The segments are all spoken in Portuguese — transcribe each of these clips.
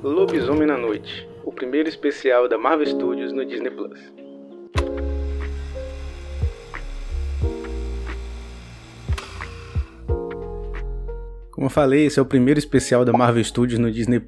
Lobisomem na Noite, o primeiro especial da Marvel Studios no Disney+. Como eu falei, esse é o primeiro especial da Marvel Studios no Disney+,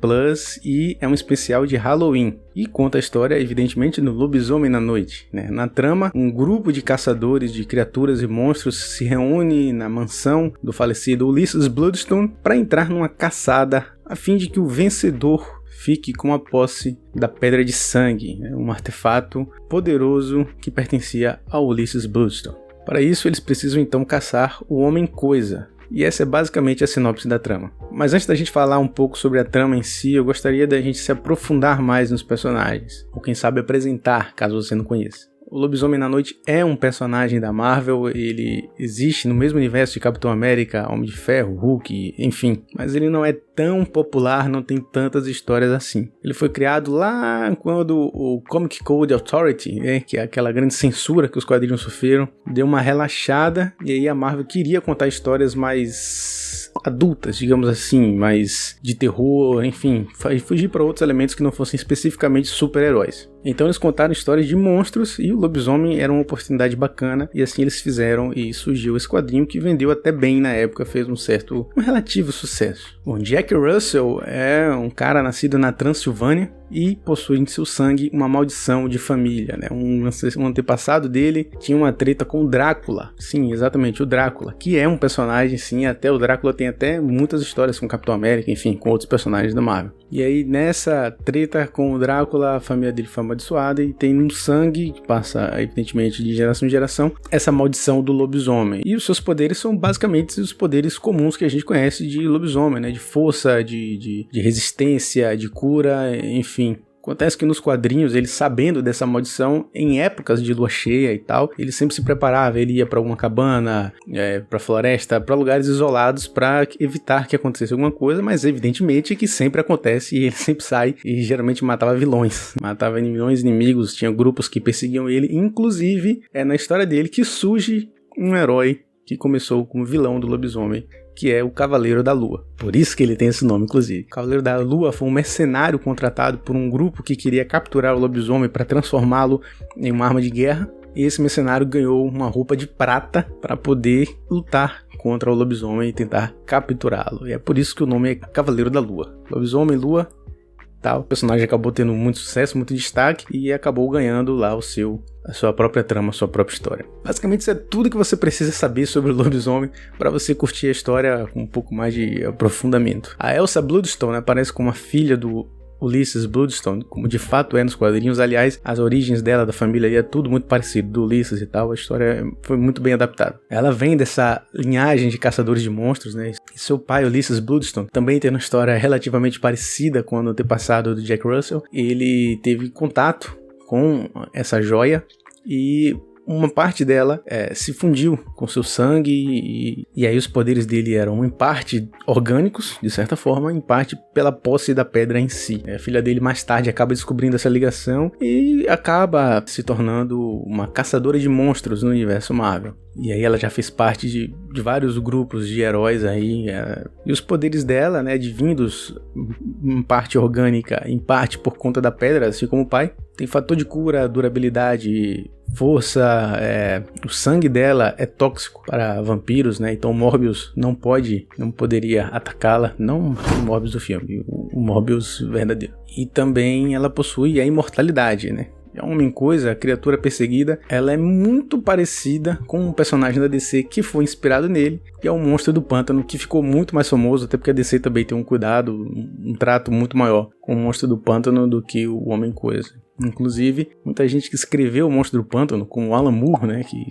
e é um especial de Halloween. E conta a história, evidentemente, do Lobisomem na Noite, né? Na trama, um grupo de caçadores de criaturas e monstros se reúne na mansão do falecido Ulysses Bloodstone para entrar numa caçada, a fim de que o vencedor fique com a posse da Pedra de Sangue, né? Um artefato poderoso que pertencia a Ulysses Bloodstone. Para isso, eles precisam então caçar o Homem-Coisa. E essa é basicamente a sinopse da trama. Mas antes da gente falar um pouco sobre a trama em si, eu gostaria da gente se aprofundar mais nos personagens, ou quem sabe apresentar, caso você não conheça. O Lobisomem na Noite é um personagem da Marvel, ele existe no mesmo universo de Capitão América, Homem de Ferro, Hulk, enfim. Mas ele não é tão popular, não tem tantas histórias assim. Ele foi criado lá quando o Comic Code Authority, né, que é aquela grande censura que os quadrinhos sofreram, deu uma relaxada, e aí a Marvel queria contar histórias mais adultas, digamos assim, mais de terror, enfim, fugir para outros elementos que não fossem especificamente super-heróis. Então eles contaram histórias de monstros e o lobisomem era uma oportunidade bacana, e assim eles fizeram e surgiu esse quadrinho que vendeu até bem na época, fez um relativo sucesso. Bom, Jack Russell é um cara nascido na Transilvânia e possui em seu sangue uma maldição de família, né? Um antepassado dele tinha uma treta com o Drácula, sim, exatamente, o Drácula, que é um personagem, sim, até o Drácula tem até muitas histórias com o Capitão América, enfim, com outros personagens da Marvel. E aí nessa treta com o Drácula, a família dele foi amaldiçoada e tem no sangue, que passa evidentemente de geração em geração, essa maldição do lobisomem. E os seus poderes são basicamente os poderes comuns que a gente conhece de lobisomem, né? De força, de resistência, de cura, enfim. Acontece que nos quadrinhos, ele sabendo dessa maldição, em épocas de lua cheia e tal, ele sempre se preparava, ele ia para alguma cabana, para floresta, para lugares isolados para evitar que acontecesse alguma coisa, mas evidentemente que sempre acontece e ele sempre sai e geralmente matava vilões, matava vilões inimigos, tinha grupos que perseguiam ele, inclusive é na história dele que surge um herói que começou como vilão do lobisomem, que é o Cavaleiro da Lua. Por isso que ele tem esse nome, inclusive. O Cavaleiro da Lua foi um mercenário contratado por um grupo que queria capturar o lobisomem para transformá-lo em uma arma de guerra. E esse mercenário ganhou uma roupa de prata para poder lutar contra o lobisomem e tentar capturá-lo. E é por isso que o nome é Cavaleiro da Lua. Lobisomem, Lua, tal. O personagem acabou tendo muito sucesso, muito destaque e acabou ganhando lá a sua própria trama, a sua própria história. Basicamente isso é tudo que você precisa saber sobre o lobisomem para você curtir a história com um pouco mais de aprofundamento. A Elsa Bloodstone aparece como a filha do Ulysses Bloodstone, como de fato é nos quadrinhos. Aliás, as origens dela, da família, é tudo muito parecido, do Ulysses e tal. A história foi muito bem adaptada. Ela vem dessa linhagem de caçadores de monstros, né? E seu pai, Ulysses Bloodstone, também tem uma história relativamente parecida com o antepassado do Jack Russell. Ele teve contato com essa joia e uma parte dela se fundiu com seu sangue e aí os poderes dele eram em parte orgânicos, de certa forma, em parte pela posse da pedra em si. A filha dele mais tarde acaba descobrindo essa ligação e acaba se tornando uma caçadora de monstros no universo Marvel. E aí ela já fez parte de vários grupos de heróis aí, e os poderes dela, né, advindos em parte orgânica, em parte por conta da pedra, assim como o pai, tem fator de cura, durabilidade, força, o sangue dela é tóxico para vampiros, né? Então o Morbius não poderia atacá-la, não o Morbius do filme, o Morbius verdadeiro. E também ela possui a imortalidade, né? A Homem-Coisa, a criatura perseguida, ela é muito parecida com um personagem da DC que foi inspirado nele, que é o Monstro do Pântano, que ficou muito mais famoso, até porque a DC também tem um cuidado, um trato muito maior com o Monstro do Pântano do que o Homem-Coisa. Inclusive, muita gente que escreveu o Monstro do Pântano, como o Alan Moore, né, que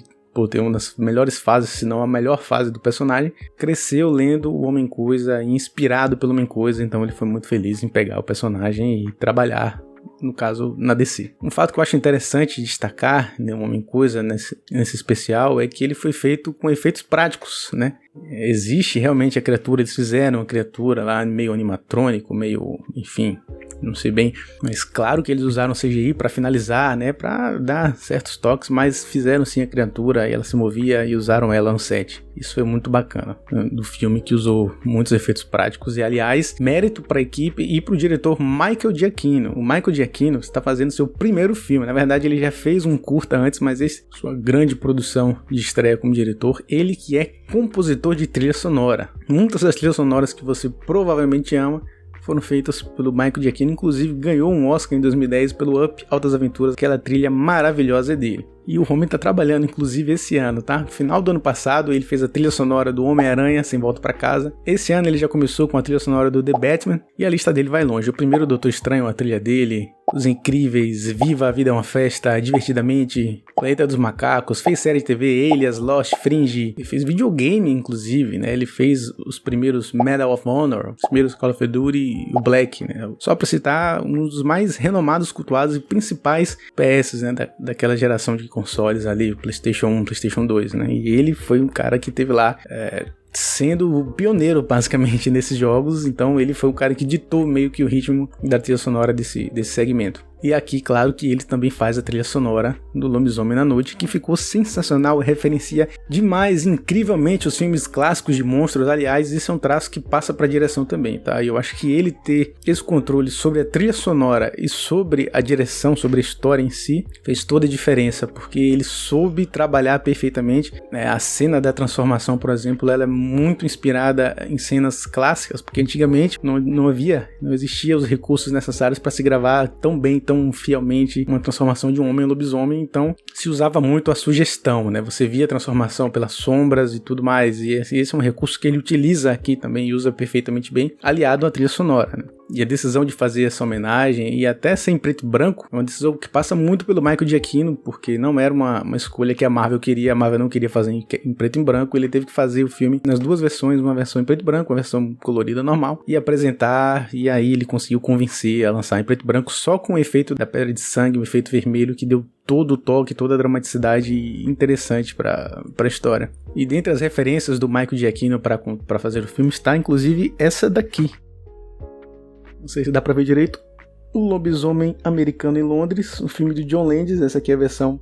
tem uma das melhores fases, se não a melhor fase do personagem, cresceu lendo o Homem-Coisa e inspirado pelo Homem-Coisa, então ele foi muito feliz em pegar o personagem e trabalhar no caso na DC. Um fato que eu acho interessante destacar, né, Homem-Coisa nesse especial, é que ele foi feito com efeitos práticos, né? Existe realmente a criatura, eles fizeram uma criatura lá meio animatrônico, meio, enfim, não sei bem, mas claro que eles usaram CGI para finalizar, né, para dar certos toques, mas fizeram sim a criatura, e ela se movia e usaram ela no set. Isso foi muito bacana, né, do filme, que usou muitos efeitos práticos, e aliás, mérito para a equipe e para o diretor Michael Giacchino. O Michael Giacchino está fazendo seu primeiro filme, na verdade ele já fez um curta antes, mas esse é sua grande produção de estreia como diretor, ele que é compositor de trilha sonora. Muitas das trilhas sonoras que você provavelmente ama foram feitas pelo Michael Giacchino, inclusive ganhou um Oscar em 2010 pelo Up, Altas Aventuras, aquela trilha maravilhosa dele. E o Homem tá trabalhando, inclusive, esse ano, tá? No final do ano passado, ele fez a trilha sonora do Homem-Aranha, Sem Volta Pra Casa. Esse ano ele já começou com a trilha sonora do The Batman, e a lista dele vai longe. O primeiro Doutor Estranho, a trilha dele, Os Incríveis, Viva a Vida é uma Festa, Divertidamente, Planeta dos Macacos, fez série de TV, Alias, Lost, Fringe, ele fez videogame, inclusive, né? Ele fez os primeiros Medal of Honor, os primeiros Call of Duty e o Black, né? Só pra citar um dos mais renomados, cultuados e principais PS, né? Daquela geração de consoles ali, PlayStation 1, PlayStation 2, né? E ele foi um cara que teve lá sendo o pioneiro basicamente nesses jogos, então ele foi o cara que ditou meio que o ritmo da trilha sonora desse segmento. E aqui, claro que ele também faz a trilha sonora do Lobisomem na Noite, que ficou sensacional, referencia demais, incrivelmente, os filmes clássicos de monstros. Aliás, isso é um traço que passa para a direção também, tá? E eu acho que ele ter esse controle sobre a trilha sonora e sobre a direção, sobre a história em si, fez toda a diferença, porque ele soube trabalhar perfeitamente, né? A cena da transformação, por exemplo, ela é muito inspirada em cenas clássicas, porque antigamente não existia os recursos necessários para se gravar tão bem, tão fielmente uma transformação de um homem em lobisomem, então se usava muito a sugestão, né? Você via a transformação pelas sombras e tudo mais, e esse é um recurso que ele utiliza aqui também e usa perfeitamente bem, aliado à trilha sonora, né? E a decisão de fazer essa homenagem, e até ser em preto e branco, é uma decisão que passa muito pelo Michael Giacchino, porque não era uma escolha que a Marvel queria, a Marvel não queria fazer em preto e branco, ele teve que fazer o filme nas duas versões, uma versão em preto e branco, uma versão colorida normal, e apresentar, e aí ele conseguiu convencer a lançar em preto e branco só com o efeito da pedra de sangue, o efeito vermelho, que deu todo o toque, toda a dramaticidade interessante para a história. E dentre as referências do Michael Giacchino para fazer o filme está inclusive essa daqui. Não sei se dá pra ver direito. O Lobisomem Americano em Londres, o filme de John Landis. Essa aqui é a versão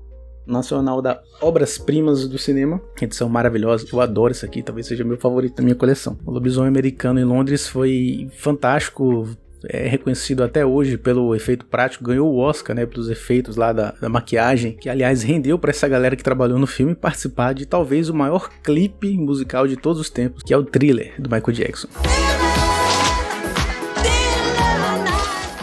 nacional da Obras-Primas do Cinema. Edição maravilhosa, eu adoro isso aqui, talvez seja meu favorito da minha coleção. O Lobisomem Americano em Londres foi fantástico, é reconhecido até hoje pelo efeito prático, ganhou o Oscar, né, pelos efeitos lá da maquiagem, que aliás rendeu para essa galera que trabalhou no filme participar de talvez o maior clipe musical de todos os tempos, que é o Thriller, do Michael Jackson.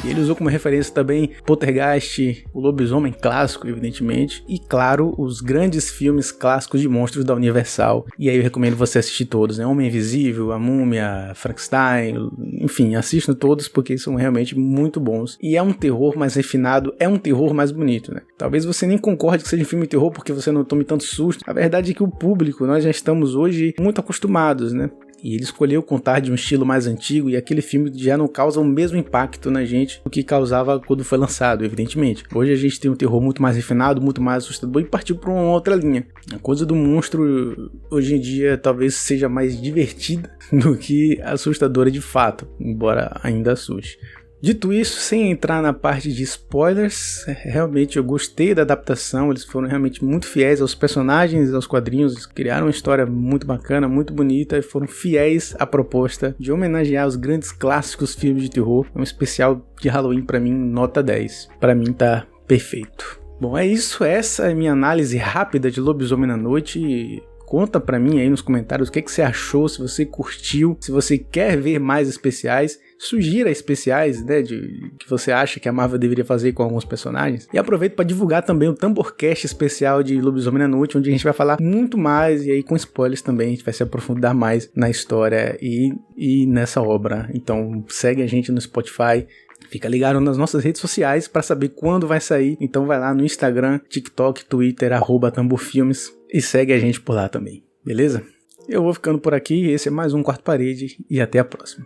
E ele usou como referência também Poltergeist, o Lobisomem clássico, evidentemente, e claro, os grandes filmes clássicos de monstros da Universal. E aí eu recomendo você assistir todos, né? Homem Invisível, A Múmia, Frankenstein, enfim, assistam todos porque são realmente muito bons. E é um terror mais refinado, é um terror mais bonito, né? Talvez você nem concorde que seja um filme de terror porque você não tome tanto susto. A verdade é que o público, nós já estamos hoje muito acostumados, né? E ele escolheu contar de um estilo mais antigo, e aquele filme já não causa o mesmo impacto na gente do que causava quando foi lançado, evidentemente. Hoje a gente tem um terror muito mais refinado, muito mais assustador, e partiu para uma outra linha. A coisa do monstro hoje em dia talvez seja mais divertida do que assustadora de fato, embora ainda assuste. Dito isso, sem entrar na parte de spoilers, realmente eu gostei da adaptação, eles foram realmente muito fiéis aos personagens, aos quadrinhos, eles criaram uma história muito bacana, muito bonita, e foram fiéis à proposta de homenagear os grandes clássicos filmes de terror. É um especial de Halloween pra mim, nota 10. Pra mim tá perfeito. Bom, é isso, essa é a minha análise rápida de Lobisomem na Noite. Conta pra mim aí nos comentários o que você achou, se você curtiu, se você quer ver mais especiais. Sugira especiais, né, que você acha que a Marvel deveria fazer com alguns personagens. E aproveito para divulgar também o Tamborcast especial de Lobisomem na Noite, onde a gente vai falar muito mais, e aí com spoilers também, a gente vai se aprofundar mais na história e nessa obra. Então segue a gente no Spotify, fica ligado nas nossas redes sociais para saber quando vai sair. Então vai lá no Instagram, TikTok, Twitter, @tamborfilmes, e segue a gente por lá também, beleza? Eu vou ficando por aqui, esse é mais um Quarto Parede, e até a próxima.